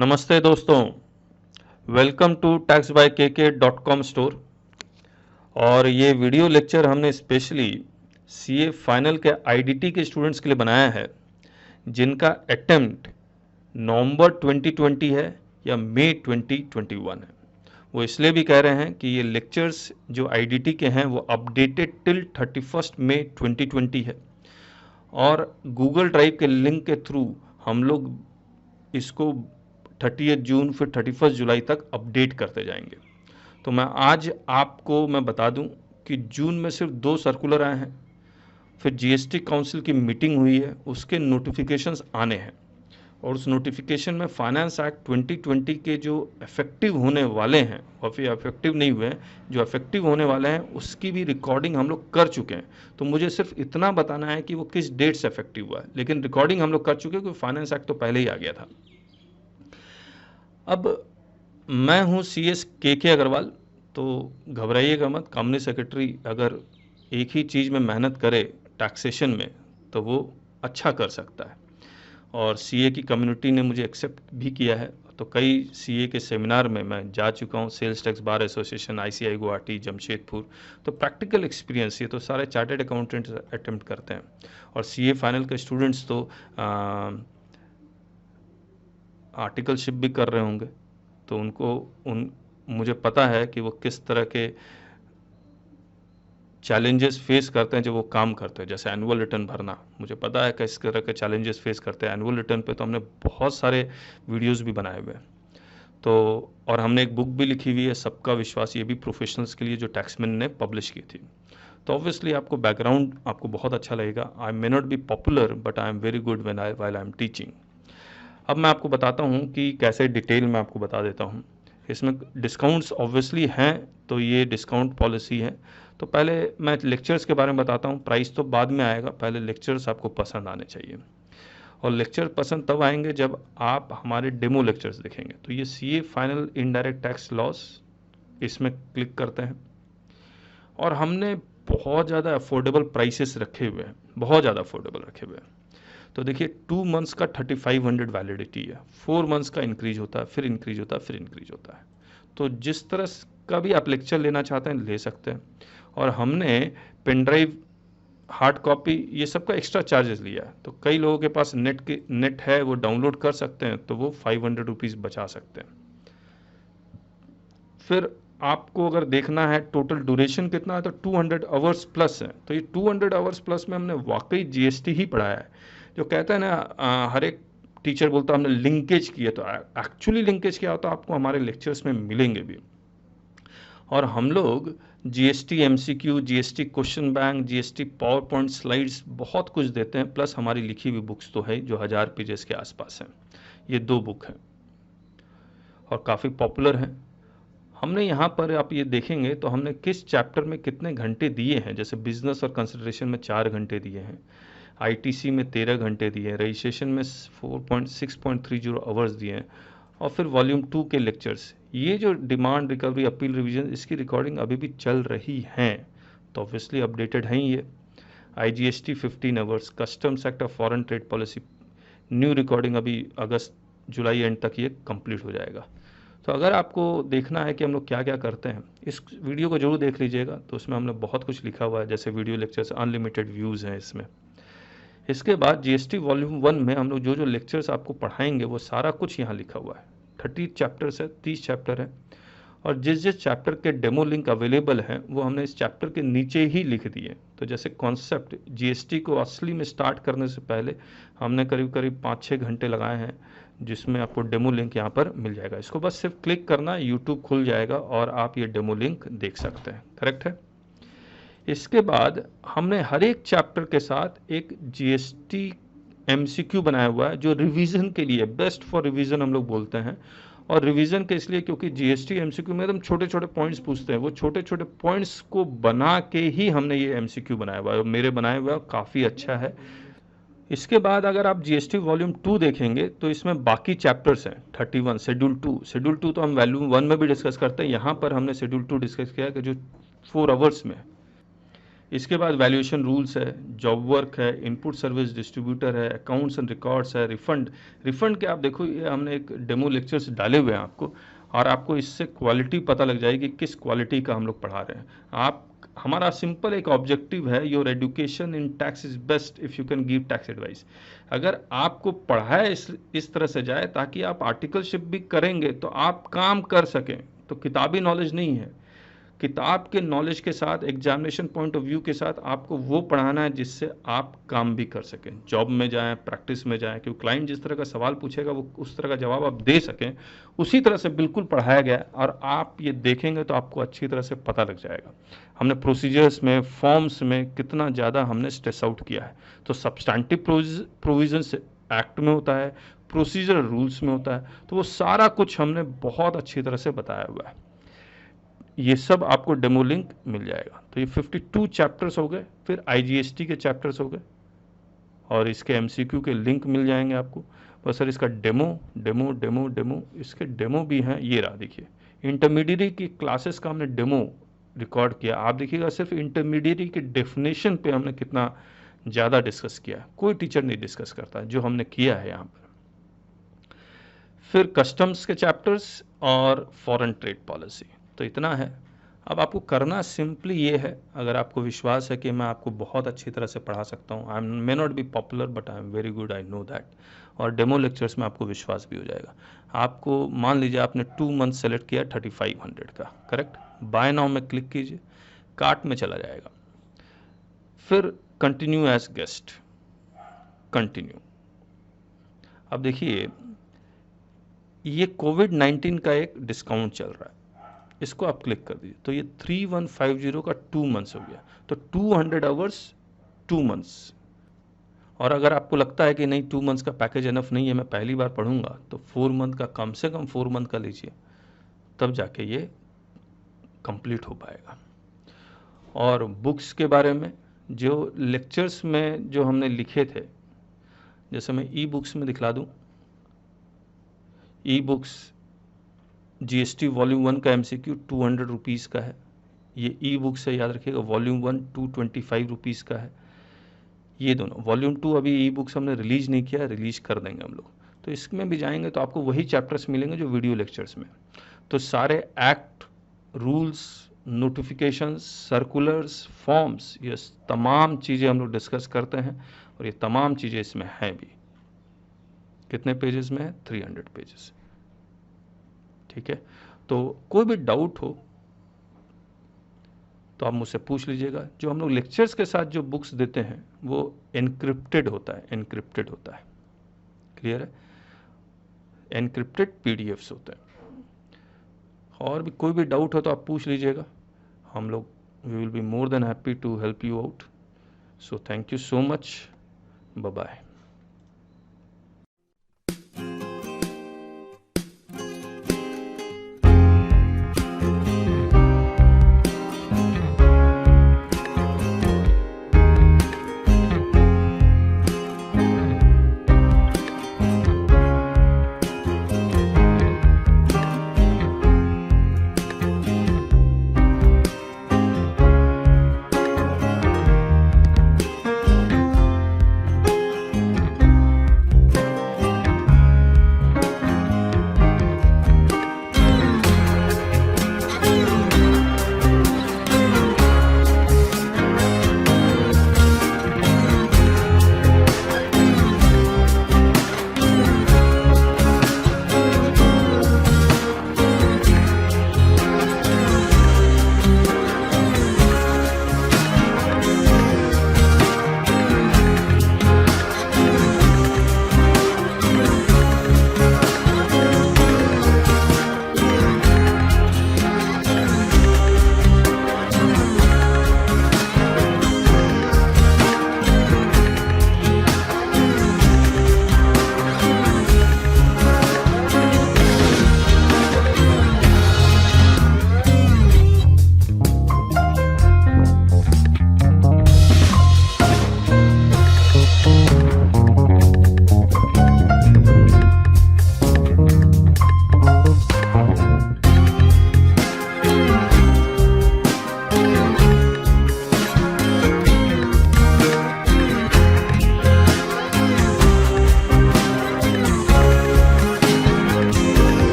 नमस्ते दोस्तों, welcome to taxbyKK.com store. और ये वीडियो लेक्चर हमने स्पेशली सीए फाइनल के आईडीटी के स्टूडेंट्स के लिए बनाया है जिनका अटेम्प्ट नवंबर 2020 है या मई 2021 है। वो इसलिए भी कह रहे हैं कि ये लेक्चर्स जो आईडीटी के हैं वो अपडेटेड टिल 31 मई 2020 है और गूगल ड्राइव के लिंक के थ्रू हम लोग इसको 30 जून फिर 31 जुलाई तक अपडेट करते जाएंगे। तो मैं आज आपको बता दूं कि जून में सिर्फ 2 सर्कुलर आए हैं, फिर जीएसटी काउंसिल की मीटिंग हुई है, उसके नोटिफिकेशंस आने हैं और उस नोटिफिकेशन में फाइनेंस एक्ट 2020 के जो इफेक्टिव होने वाले हैं और फिर इफेक्टिव नहीं हुए हैं, जो इफेक्टिव होने वाले हैं उसकी भी रिकॉर्डिंग हम लोग कर चुके हैं। तो मुझे सिर्फ इतना बताना है कि वो किस डेट से इफेक्टिव हुआ है, लेकिन रिकॉर्डिंग हम लोग कर चुके हैं क्योंकि फाइनेंस एक्ट तो पहले ही आ गया था। अब मैं हूँ CS KK अग्रवाल, तो घबराइएगा मत। कंपनी सेक्रेटरी अगर एक ही चीज़ में मेहनत करे टैक्सेशन में तो वो अच्छा कर सकता है और CA की कम्युनिटी ने मुझे एक्सेप्ट भी किया है। तो कई CA के सेमिनार में मैं जा चुका हूँ, sales tax bar association, ICI Guwahati, Jamshedpur. तो प्रैक्टिकल एक्सपीरियंस, ये तो सारे चार्टर्ड अकाउंटेंट्स अटेम्प्ट करते हैं और CA फाइनल के स्टूडेंट्स तो आर्टिकलशिप भी कर रहे होंगे, तो मुझे पता है कि वो किस तरह के चैलेंजेस फेस करते हैं जब वो काम करते हैं। जैसे एनुअल रिटर्न भरना, मुझे पता है किस तरह के चैलेंजेस फेस करते हैं एनुअल रिटर्न पे। तो हमने बहुत सारे वीडियोस भी बनाए हुए हैं। तो और हमने एक बुक भी लिखी हुई है, सबका विश्वास, ये भी प्रोफेशनल्स के लिए, जो टैक्समैन ने पब्लिश की थी। तो ऑब्वियसली आपको बैकग्राउंड आपको बहुत अच्छा लगेगा। I may not be popular but I am very good while I am teaching. अब मैं आपको बताता हूँ कि कैसे डिटेल में आपको बता देता हूँ। इसमें डिस्काउंट्स ऑब्वियसली हैं, तो ये डिस्काउंट पॉलिसी है। तो पहले मैं लेक्चर्स के बारे में बताता हूँ, प्राइस तो बाद में आएगा, पहले लेक्चर्स आपको पसंद आने चाहिए। और लेक्चर पसंद तब आएंगे जब आप हमारे डेमो लेक्चर्स देखेंगे। तो ये CA final indirect tax loss, इसमें क्लिक करते हैं और हमने बहुत ज़्यादा अफोर्डेबल प्राइसेस रखे हुए हैं, बहुत ज़्यादा अफोर्डेबल रखे हुए हैं। तो देखिए 2 मंथ्स का 3500 वैलिडिटी है, 4 मंथ्स का इंक्रीज होता है, फिर इंक्रीज होता है, फिर इंक्रीज होता है। तो जिस तरह का भी आप लेक्चर लेना चाहते हैं ले सकते हैं। और हमने पेन ड्राइव, हार्ड कॉपी, ये सब का एक्स्ट्रा चार्जेस लिया है। तो कई लोगों के पास नेट है, वो डाउनलोड कर सकते हैं, तो वो 500 रुपीज़ बचा सकते हैं। फिर आपको अगर देखना है टोटल ड्यूरेशन कितना है, तो 200 आवर्स प्लस है। तो ये 200 आवर्स प्लस में हमने वाकई GST ही पढ़ाया है। जो कहते हैं ना, हर एक टीचर बोलता है हमने लिंकेज किया, तो एक्चुअली लिंकेज क्या होता है आपको हमारे लेक्चर्स में मिलेंगे भी। और हम लोग GST MCQ, GST question bank, GST power point slides बहुत कुछ देते हैं, प्लस हमारी लिखी हुई बुक्स तो है जो 1000 पेजेस के आसपास हैं। ये 2 बुक हैं और काफ़ी पॉपुलर हैं। हमने यहाँ पर आप ये देखेंगे तो हमने किस चैप्टर में कितने घंटे दिए हैं। जैसे बिजनेस और कंसिडरेशन में 4 घंटे दिए हैं, ITC में 13 घंटे दिए हैं, रजिस्ट्रेशन में 6.30 आवर्स दिए हैं, और फिर वॉल्यूम 2 के लेक्चर्स, ये जो डिमांड रिकवरी, अपील, रिवीजन, इसकी रिकॉर्डिंग अभी भी चल रही हैं। तो ऑब्वियसली अपडेटेड हैं ये। IGST 15 hours, customs act of foreign trade policy, new recording अभी अगस्त जुलाई एंड तक ये कंप्लीट हो जाएगा। तो अगर आपको देखना है कि हम लोग क्या क्या करते हैं, इस वीडियो को जरूर देख लीजिएगा। तो उसमें हमने बहुत कुछ लिखा हुआ है, जैसे वीडियो लेक्चर्स अनलिमिटेड व्यूज़ हैं इसमें। इसके बाद GST वॉल्यूम 1 में हम लोग जो जो लेक्चर्स आपको पढ़ाएंगे वो सारा कुछ यहाँ लिखा हुआ है। 30 चैप्टर्स है, 30 चैप्टर है, और जिस जिस चैप्टर के डेमो लिंक अवेलेबल हैं वो हमने इस चैप्टर के नीचे ही लिख दिए। तो जैसे कॉन्सेप्ट GST को असली में स्टार्ट करने से पहले हमने करीब करीब 5-6 घंटे लगाए हैं, जिसमें आपको डेमो लिंक यहाँ पर मिल जाएगा। इसको बस सिर्फ क्लिक करना, यूट्यूब खुल जाएगा और आप ये डेमो लिंक देख सकते हैं। करेक्ट है। इसके बाद हमने हर एक चैप्टर के साथ एक GST MCQ बनाया हुआ है, जो रिवीजन के लिए, बेस्ट फॉर रिवीजन हम लोग बोलते हैं। और रिवीजन के इसलिए क्योंकि GST MCQ में एकदम छोटे छोटे पॉइंट्स पूछते हैं, वो छोटे छोटे पॉइंट्स को बना के ही हमने ये MCQ बनाया हुआ है, मेरे बनाए हुआ काफ़ी अच्छा है। इसके बाद अगर आप GST वॉल्यूम 2 देखेंगे तो इसमें बाकी चैप्टर्स हैं 31, शेड्यूल 2 तो हम वॉल्यूम 1 में भी डिस्कस करते हैं, यहाँ पर हमने शेड्यूल 2 डिस्कस किया कि जो 4 आवर्स में। इसके बाद वैल्यूएशन रूल्स है, जॉब वर्क है, इनपुट सर्विस डिस्ट्रीब्यूटर है, अकाउंट्स एंड रिकॉर्ड्स है, रिफंड के आप देखो ये हमने एक डेमो लेक्चर्स डाले हुए हैं आपको, और आपको इससे क्वालिटी पता लग जाएगी किस क्वालिटी का हम लोग पढ़ा रहे हैं। आप हमारा सिंपल एक ऑब्जेक्टिव है, your education in tax is best if you can give tax advice. अगर आपको पढ़ाया इस तरह से जाए ताकि आप आर्टिकलशिप भी करेंगे तो आप काम कर सकें, तो किताबी नॉलेज नहीं है, किताब के नॉलेज के साथ एग्जामिनेशन पॉइंट ऑफ व्यू के साथ आपको वो पढ़ाना है जिससे आप काम भी कर सकें, जॉब में जाएं, प्रैक्टिस में जाएं, क्योंकि क्लाइंट जिस तरह का सवाल पूछेगा वो उस तरह का जवाब आप दे सकें, उसी तरह से बिल्कुल पढ़ाया गया और आप ये देखेंगे तो आपको अच्छी तरह से पता लग जाएगा। हमने प्रोसीजर्स में, फॉर्म्स में कितना ज़्यादा हमने स्ट्रेस आउट किया है। तो सब्सटैंटिव प्रोविजंस एक्ट में होता है, प्रोसीजर रूल्स में होता है, तो वो सारा कुछ हमने बहुत अच्छी तरह से बताया हुआ है। ये सब आपको डेमो लिंक मिल जाएगा। तो ये 52 चैप्टर्स हो गए, फिर IGST के चैप्टर्स हो गए और इसके MCQ के लिंक मिल जाएंगे आपको। बस सर इसका डेमो इसके डेमो भी हैं, ये रहा देखिए। इंटरमीडिएट की क्लासेस का हमने डेमो रिकॉर्ड किया, आप देखिएगा सिर्फ इंटरमीडिएट के डेफिनेशन पे हमने कितना ज़्यादा डिस्कस किया, कोई टीचर नहीं डिस्कस करता जो हमने किया है यहाँ पर। फिर कस्टम्स के चैप्टर्स और फॉरेन ट्रेड पॉलिसी, तो इतना है। अब आपको करना सिंपली ये है, अगर आपको विश्वास है कि मैं आपको बहुत अच्छी तरह से पढ़ा सकता हूँ, I may not be popular but I am very good, I know that, और डेमो लेक्चर्स में आपको विश्वास भी हो जाएगा। आपको मान लीजिए आपने 2 मंथ सेलेक्ट किया 3500 का, करेक्ट, बाय नाउ में क्लिक कीजिए, कार्ट में चला जाएगा, फिर कंटिन्यू एज गेस्ट, कंटिन्यू। अब देखिए ये कोविड-19 का एक डिस्काउंट चल रहा है, इसको आप क्लिक कर दीजिए, तो ये 3150 का 2 मंथ्स हो गया, तो 200 आवर्स 2 मंथ्स। और अगर आपको लगता है कि नहीं 2 मंथ्स का पैकेज इनफ नहीं है, मैं पहली बार पढ़ूंगा, तो 4 मंथ का, कम से कम 4 मंथ का लीजिए, तब जाके ये कंप्लीट हो पाएगा। और बुक्स के बारे में, जो लेक्चर्स में जो हमने लिखे थे, जैसे मैं ई बुक्स में दिखला दूँ, ई बुक्स GST वॉल्यूम 1 का MCQ 200 रुपीज़ का है, ये ई बुक से याद रखिएगा, वॉल्यूम 1 225 रुपीज़ का है, ये दोनों। वॉल्यूम 2 अभी ई बुक्स हमने रिलीज़ नहीं किया, रिलीज़ कर देंगे हम लोग, तो इसमें भी जाएंगे तो आपको वही चैप्टर्स मिलेंगे जो वीडियो लेक्चर्स में। तो सारे act, rules, notifications, circulars, forms, ये तमाम चीज़ें हम लोग डिस्कस करते हैं, और ये तमाम चीज़ें इसमें हैं भी। कितने पेजेस में है? 300 पेजेस, ठीक है। तो कोई भी डाउट हो तो आप मुझसे पूछ लीजिएगा। जो हम लोग लेक्चर्स के साथ जो बुक्स देते हैं वो एनक्रिप्टेड होता है, एनक्रिप्टेड होता है, क्लियर है, एनक्रिप्टेड PDFs होते हैं। और भी कोई भी डाउट हो तो आप पूछ लीजिएगा, हम लोग we will be more than happy to help you out. So thank you so much, bye bye.